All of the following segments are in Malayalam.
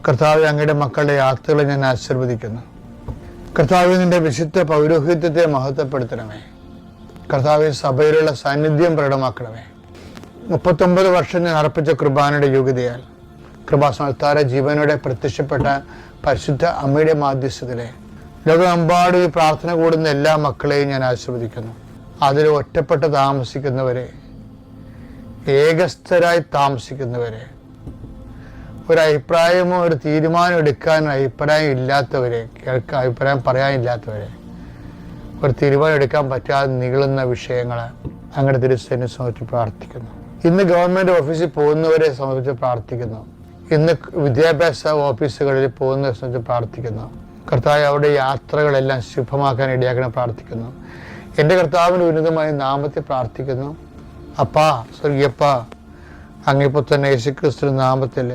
കർത്താവെ, അങ്ങയുടെ മക്കളുടെ യാത്രകളെ ഞാൻ ആശീർവദിക്കുന്നു. കർത്താവെ, നിന്റെ വിശുദ്ധ പൗരോഹിത്യത്തെ മഹത്വപ്പെടുത്തണമേ. കർത്താവെ, സഭയിലുള്ള സാന്നിധ്യം പ്രകടമാക്കണമേ. 39 വർഷം ഞാൻ അർപ്പിച്ച കൃപാനയുടെ യോഗ്യതയാൽ കൃപാസനത്താര ജീവനോടെ പ്രത്യക്ഷപ്പെട്ട പരിശുദ്ധ അമ്മയുടെ മാധ്യസ്ഥത്തിലെ ലോകമെമ്പാടും ഈ പ്രാർത്ഥന കൂടുന്ന എല്ലാ മക്കളെയും ഞാൻ ആശീർവദിക്കുന്നു. അതിൽ ഒറ്റപ്പെട്ട് താമസിക്കുന്നവരെ, ഏകസ്ഥരായി താമസിക്കുന്നവരെ, ഒരു അഭിപ്രായമോ ഒരു തീരുമാനം എടുക്കാൻ അഭിപ്രായം ഇല്ലാത്തവരെ, അഭിപ്രായം പറയാനില്ലാത്തവരെ, ഒരു തീരുമാനം എടുക്കാൻ പറ്റാതെ നീളുന്ന വിഷയങ്ങൾ അങ്ങയുടെ തിരുസേനയെ സംബന്ധിച്ച് പ്രാർത്ഥിക്കുന്നു. ഇന്ന് ഗവൺമെൻറ് ഓഫീസിൽ പോകുന്നവരെ സംബന്ധിച്ച് പ്രാർത്ഥിക്കുന്നു. ഇന്ന് വിദ്യാഭ്യാസ ഓഫീസുകളിൽ പോകുന്നവരെ സംബന്ധിച്ച് പ്രാർത്ഥിക്കുന്നു. കർത്താവ്, അവരുടെ യാത്രകളെല്ലാം ശുഭമാക്കാൻ ഇടയാക്കണം പ്രാർത്ഥിക്കുന്നു. എൻ്റെ കർത്താവിൻ്റെ ഉന്നതമായ നാമത്തിൽ പ്രാർത്ഥിക്കുന്നു. അപ്പാ, സ്വർഗീയപ്പാ, അങ്ങിപ്പോൾ തന്നെ യേശുക്രിസ്തു നാമത്തിൽ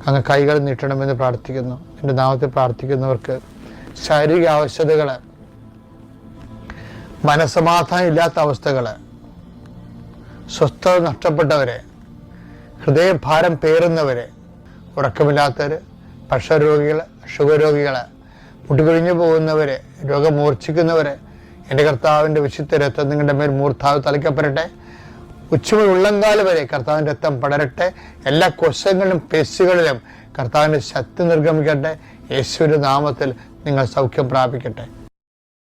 അങ്ങ് കൈകൾ നീട്ടണമെന്ന് പ്രാർത്ഥിക്കുന്നു. എൻ്റെ നാമത്തിൽ പ്രാർത്ഥിക്കുന്നവർക്ക് ശാരീരിക ആവശ്യതകൾ, മനസ്സമാധാനം ഇല്ലാത്ത അവസ്ഥകൾ, സ്വസ്ഥത നഷ്ടപ്പെട്ടവരെ, ഹൃദയഭാരം പേറുന്നവരെ, ഉറക്കമില്ലാത്തവർ, പ്രഷർ രോഗികൾ, ഷുഗർ രോഗികൾ, മുട്ടുകൊഴിഞ്ഞു പോകുന്നവരെ, രോഗം മൂർച്ഛിക്കുന്നവരെ, എൻ്റെ കർത്താവിൻ്റെ വിശുദ്ധ രക്തം നിങ്ങളുടെ മേൽ മൂർധാവ് തളിക്കപ്പെടട്ടെ. ഉച്ചമുതൽ ഉള്ളങ്കാല് വരെ കർത്താവിൻ്റെ രക്തം പടരട്ടെ. എല്ലാ കോശങ്ങളിലും പേശികളിലും കർത്താവിൻ്റെ ശക്തി നിർഗമിക്കട്ടെ. യേശുവിൻ്റെ നാമത്തിൽ നിങ്ങൾ സൗഖ്യം പ്രാപിക്കട്ടെ.